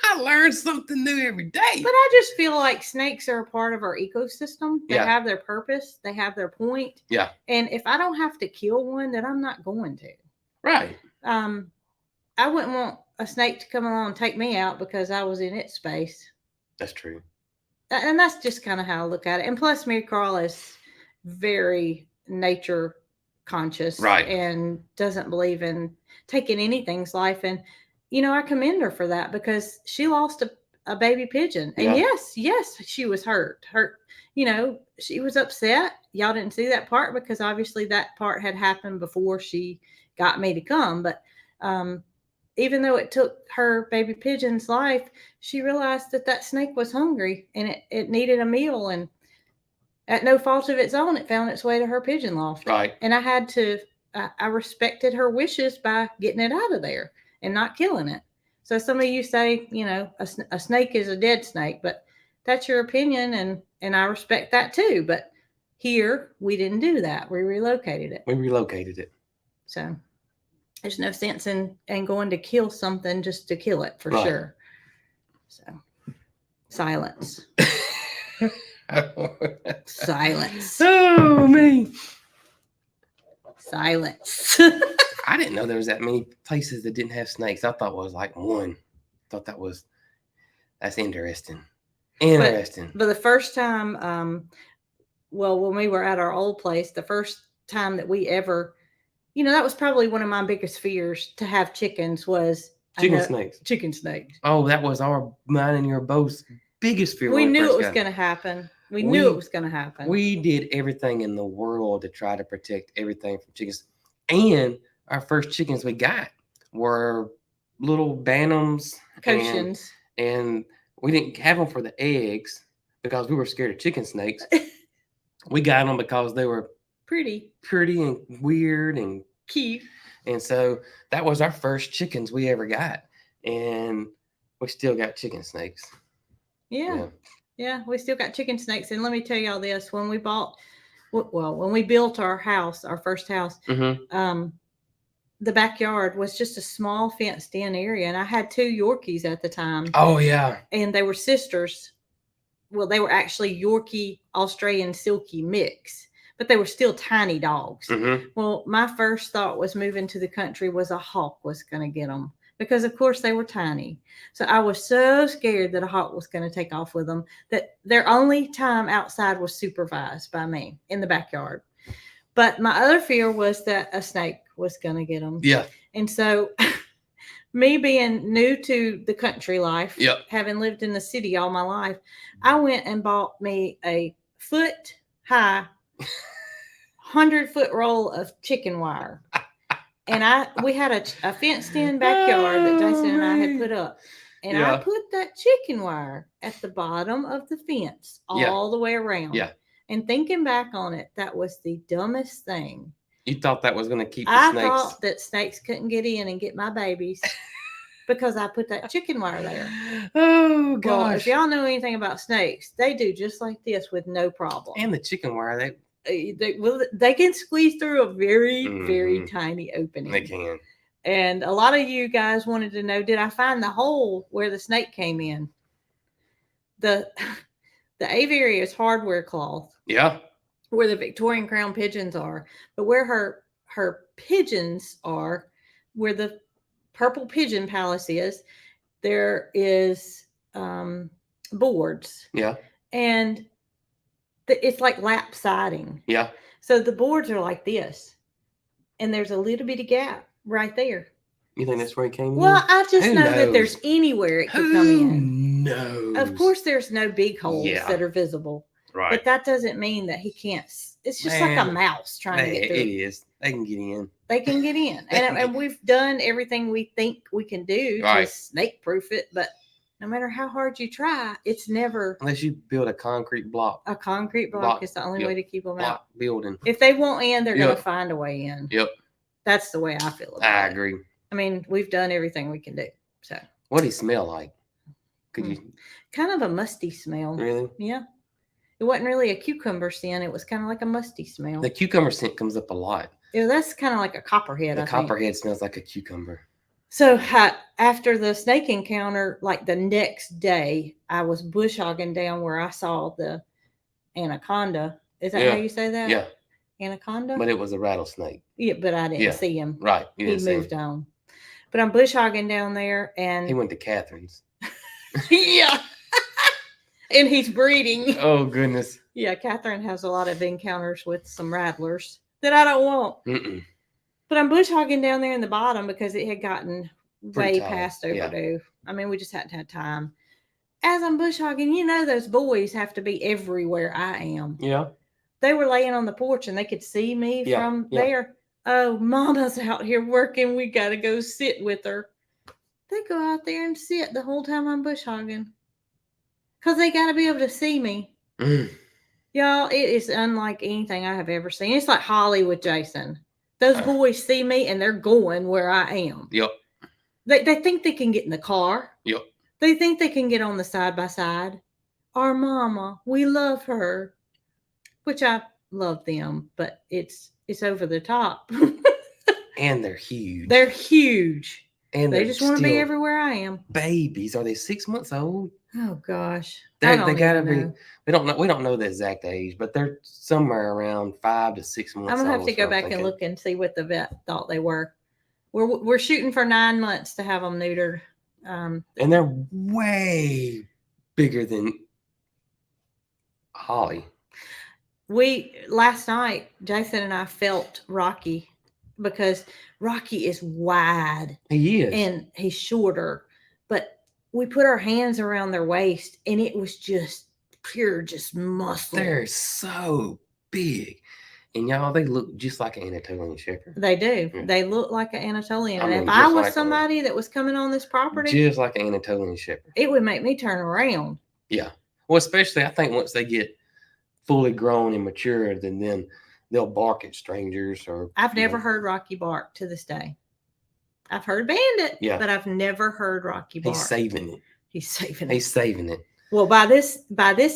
I learn something new every day. But I just feel like snakes are a part of our ecosystem. They have their purpose. They have their point. Yeah. And if I don't have to kill one, then I'm not going to. Right. I wouldn't want a snake to come along and take me out because I was in its space. That's true. And that's just kind of how I look at it. And plus, Mary Carl is very nature conscious, right, and doesn't believe in taking anything's life. And I commend her for that, because she lost a baby pigeon. And yes, she was hurt. She was upset. Y'all didn't see that part because obviously that part had happened before she got me to come. But even though it took her baby pigeon's life, she realized that snake was hungry and it needed a meal, and at no fault of its own, it found its way to her pigeon loft. Right. And I respected her wishes by getting it out of there and not killing it. So some of you say, a snake is a dead snake, but that's your opinion, and I respect that too. But here, we didn't do that. We relocated it. So there's no sense in going to kill something just to kill it, for sure. So silence. Silence. Oh, me. Silence. I didn't know there was that many places that didn't have snakes. I thought it was like one. That's interesting. But the first time, when we were at our old place, the first time that we ever, that was probably one of my biggest fears to have chickens was chicken snakes. Oh, that was mine and your both biggest fear. We knew it was going to happen. We knew it was going to happen. We did everything in the world to try to protect everything from chickens. And our first chickens we got were little bantams. Cochin's. And we didn't have them for the eggs because we were scared of chicken snakes. We got them because they were pretty and weird and cute. And so that was our first chickens we ever got. And we still got chicken snakes. Yeah, we still got chicken snakes. And let me tell y'all this, when we built our house, our first house, the backyard was just a small fenced in area. And I had 2 Yorkies at the time. Oh, yeah. And they were sisters. Well, they were actually Yorkie Australian Silky mix, but they were still tiny dogs. Mm-hmm. Well, my first thought was moving to the country was a hawk was going to get them, because of course they were tiny. So I was so scared that a hawk was going to take off with them that their only time outside was supervised by me in the backyard. But my other fear was that a snake was going to get them. Yeah. And so me being new to the country life, having lived in the city all my life, I went and bought me a foot-high, 100-foot roll of chicken wire. And we had a fenced-in backyard that Jason and I had put up. And I put that chicken wire at the bottom of the fence all the way around. Yeah. And thinking back on it, that was the dumbest thing. You thought that was going to keep the snakes? I thought that snakes couldn't get in and get my babies. because I put that chicken wire there. Oh Well, if gosh. y'all know anything about snakes, they do just like this with no problem. And the chicken wire, They can squeeze through a very, very Mhm. tiny opening. they can. And a lot of you guys wanted to know, did I find the hole where the snake came in? The aviary is hardware cloth Yeah. where the Victorian crown pigeons are, but where her pigeons are, where the purple pigeon palace is, there is boards. Yeah. And it's like lap siding. Yeah. So the boards are like this, and there's a little bitty gap right there. You think that's where he came Well, in? I just Who know that there's knows? anywhere it could Who come in. knows? Of course, there's no big holes Yeah. that are visible, Right. but that doesn't mean that he can't. It's just like a Man, mouse trying to get through. It is. They can get in. They can get in, and we've done everything we think we can do Right. to snake proof it, but no matter how hard you try, it's never Unless you build a concrete block. a concrete block is the only way to keep them out. Block building. If they won't in, they're Yep. going to find a way in. Yep. That's the way I feel about I it. agree. I mean, we've done everything we can do. So, what do you smell like? Could you? Kind of a musty smell. Really? Yeah. It wasn't really a cucumber scent. It was kind of like a musty smell. The cucumber scent comes up a lot. Yeah, that's kind of like a copperhead. The copperhead smells like a cucumber. So after the snake encounter, like the next day, I was bush hogging down where I saw the anaconda. Is that how you say that? Yeah. Anaconda? But it was a rattlesnake. Yeah, but I didn't see him. Right. He moved on. But I'm bush hogging down there, and he went to Catherine's. Yeah. And he's breeding. Oh, goodness. Yeah, Catherine has a lot of encounters with some rattlers that I don't want. Mm-mm. But I'm bush hogging down there in the bottom because it had gotten way past overdue. Yeah. I mean, we just hadn't had time. As I'm bush hogging, you know, those boys have to be everywhere I am. Yeah. They were laying on the porch and they could see me from there. Oh, Mama's out here working. We got to go sit with her. They go out there and sit the whole time I'm bush hogging. Because they got to be able to see me. Y'all, it is unlike anything I have ever seen. It's like Holly with Jason. Those boys see me and they're going where I am. Yep. They think they can get in the car. Yep. They think they can get on the side by side. Our mama, we love her. Which I love them, but it's over the top. And they're huge. They're huge. And they just want to be everywhere I am. Babies. Are they 6 months old? Oh gosh. They gotta be. We don't know the exact age, but they're somewhere around 5 to 6 months. I'm gonna have to go back and look and see what the vet thought they were. We're shooting for 9 months to have them neutered. And they're way bigger than Holly. Last night, Jason and I felt Rocky because Rocky is wide. He is. And he's shorter. But we put our hands around their waist and it was just pure muscle. They're so big. And y'all, they look just like an Anatolian Shepherd. They do. Yeah. They look like an Anatolian. I mean, and if I was somebody that was coming on this property, just like an Anatolian Shepherd, it would make me turn around. Yeah. Well, especially I think once they get fully grown and mature, then they'll bark at strangers. Or I've never heard Rocky bark to this day. I've heard Bandit, but I've never heard Rocky bark. He's saving it. He's saving it. He's saving it. Well, by this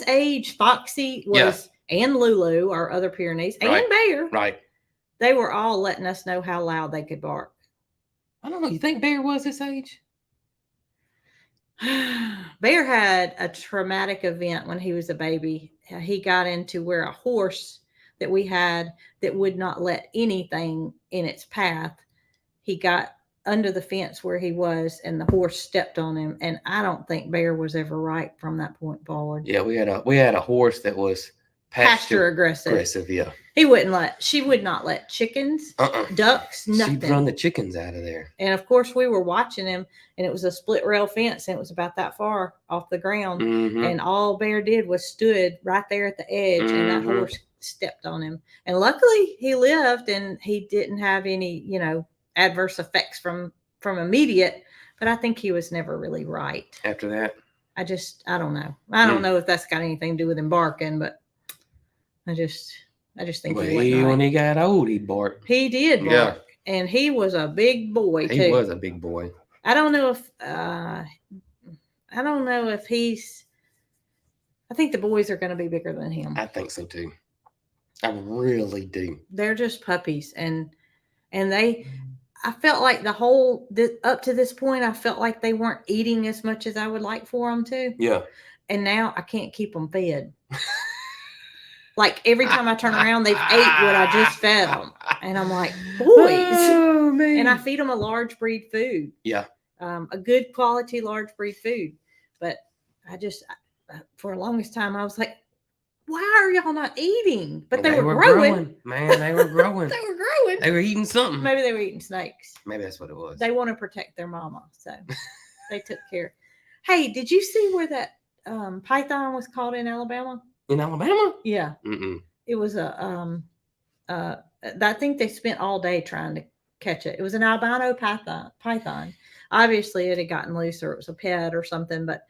age, Foxy was and Lulu, our other Pyrenees, and Bear. Right. They were all letting us know how loud they could bark. I don't know. You think Bear was this age? Bear had a traumatic event when he was a baby. He got into where a horse that we had that would not let anything in its path. He got under the fence where he was, and the horse stepped on him. And I don't think Bear was ever right from that point forward. Yeah, we had a horse that was pasture aggressive. Yeah. She would not let chickens, ducks, nothing. She'd run the chickens out of there. And of course we were watching him, and it was a split rail fence, and it was about that far off the ground. Mm-hmm. And all Bear did was stood right there at the edge, and that horse stepped on him. And luckily he lived, and he didn't have any, adverse effects from immediate, but I think he was never really right. After that? I don't know. I don't know if that's got anything to do with him barking, but I just think he wasn't right. When he got old, he barked. He did bark. And he was a big boy, too. He was a big boy. I don't know if I don't know if he's. I think the boys are going to be bigger than him. I think so too. I really do. They're just puppies, and they. I felt like up to this point, I felt like they weren't eating as much as I would like for them to. Yeah. And now I can't keep them fed. Like every time I turn around, they've ate what I just fed them, and I'm like, boys. Oh, man. And I feed them a large breed food. Yeah. A good quality large breed food, but for the longest time I was like, why are y'all not eating? But they were growing. Man, they were growing. They were growing. They were eating something. Maybe they were eating snakes. Maybe that's what it was. They want to protect their mama, so they took care. Hey, did you see where that python was caught in Alabama? In Alabama? Yeah. Mm-mm. It was I think they spent all day trying to catch it. It was an albino python. Obviously, it had gotten loose, or it was a pet or something. But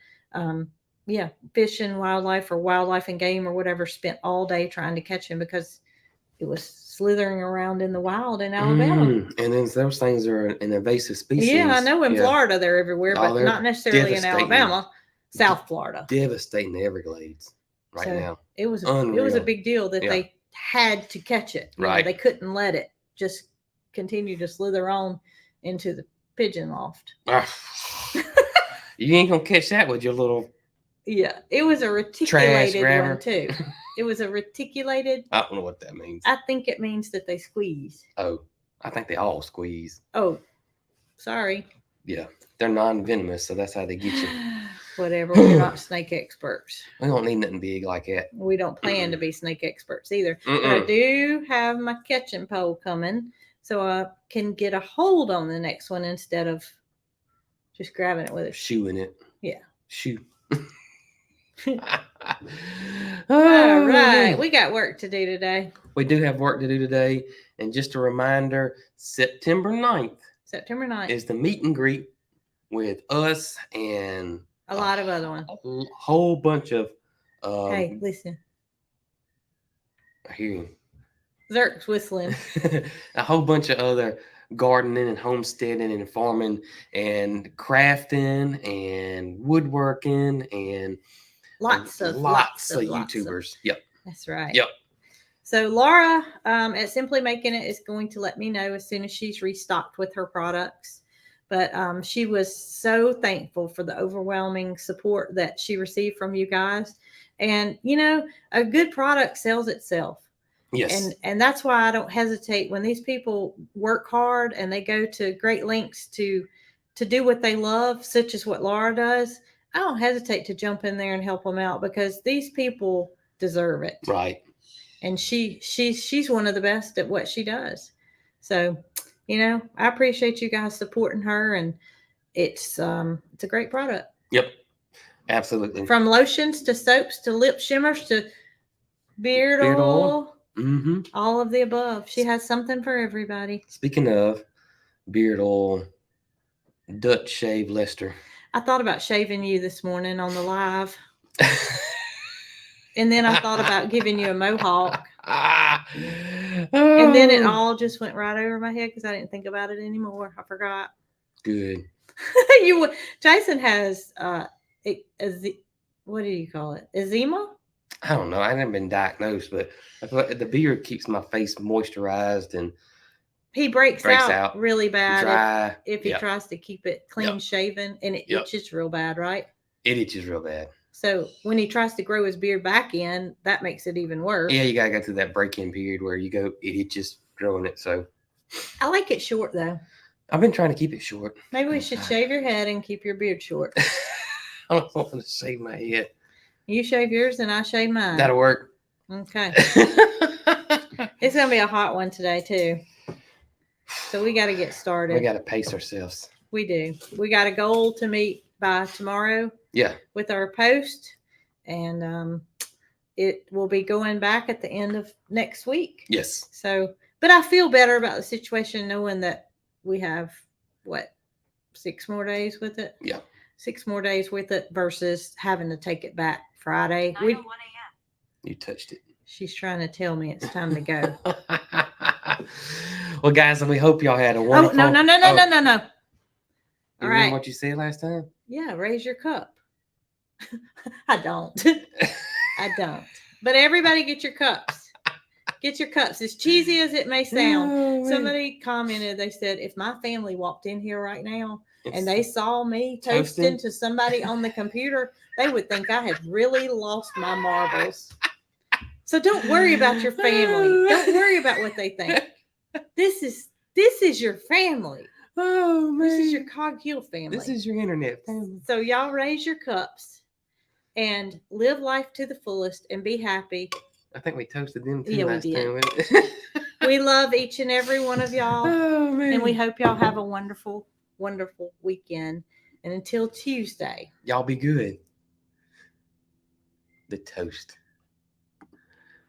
yeah, Fish and Wildlife, or Wildlife and Game, or whatever, spent all day trying to catch him because it was slithering around in the wild in Alabama. And then those things are an invasive species. Yeah, I know in Florida they're everywhere, but not necessarily in Alabama. South Florida. Devastating the Everglades now. It was a big deal that they had to catch it. Right. They couldn't let it just continue to slither on into the pigeon loft. You ain't gonna catch that with your little. Yeah, it was a reticulated one too. It was a reticulated. I don't know what that means. I think it means that they squeeze. Oh, I think they all squeeze. Oh, sorry. Yeah, they're non-venomous, so that's how they get you. Whatever. We're not snake experts. We don't need nothing big like that. We don't plan to be snake experts either. But I do have my catching pole coming, so I can get a hold on the next one instead of just grabbing it with a shoeing it. Yeah. Shoe. All right. We got work to do today. We do have work to do today. And just a reminder, September 9th is the meet and greet with us and a lot of other ones. A whole bunch of hey, listen. I hear you. Zerk's whistling. A whole bunch of other gardening and homesteading and farming and crafting and woodworking and lots of YouTubers. Yep. That's right. Yep. So Laura at Simply Making It is going to let me know as soon as she's restocked with her products. But she was so thankful for the overwhelming support that she received from you guys. And, a good product sells itself. Yes. And that's why I don't hesitate when these people work hard and they go to great lengths to do what they love, such as what Laura does. I don't hesitate to jump in there and help them out because these people deserve it. Right. And she's one of the best at what she does. So, I appreciate you guys supporting her, and it's a great product. Yep. Absolutely. From lotions to soaps to lip shimmers to beard oil. Mm-hmm. All of the above. She has something for everybody. Speaking of beard oil, Dutch shave Lester. I thought about shaving you this morning on the live. And then I thought about giving you a mohawk. And then it all just went right over my head because I didn't think about it anymore. I forgot. Good. Jason has what do you call it? Eczema? I don't know. I haven't been diagnosed, but the beard keeps my face moisturized and he breaks out really bad dry. if he tries to keep it clean shaven, and it itches real bad, right? It itches real bad. So when he tries to grow his beard back in, that makes it even worse. Yeah, you gotta go through that break-in period where it itches growing it. So I like it short though. I've been trying to keep it short. Maybe we should shave your head and keep your beard short. I don't want to shave my head. You shave yours and I shave mine. That'll work. Okay. It's gonna be a hot one today too. So we got to get started. We got to pace ourselves. We do. We got a goal to meet by tomorrow. Yeah. With our post, and it will be going back at the end of next week. Yes. So, but I feel better about the situation knowing that we have 6 more days with it. Yeah. 6 more days with it versus having to take it back Friday. 9:01 a.m. You touched it. She's trying to tell me it's time to go. Well, guys, we hope y'all had a wonderful. Oh, no. You All remember right. what you said last time? Yeah, raise your cup. I don't. I don't. But everybody get your cups. Get your cups. As cheesy as it may sound. Oh, man. Somebody commented, they said, if my family walked in here right now It's and they saw me toasting? toasting to somebody on the computer, they would think I had really lost my marbles. So don't worry about your family. Don't worry about what they think. This is your family. Oh, man. This is your Cog Hill family. This is your internet family. So y'all raise your cups and live life to the fullest and be happy. I think we toasted them too Yeah, we last did. time. We love each and every one of y'all. Oh, man. And we hope y'all have a wonderful, wonderful weekend. And until Tuesday, y'all be good. The toast.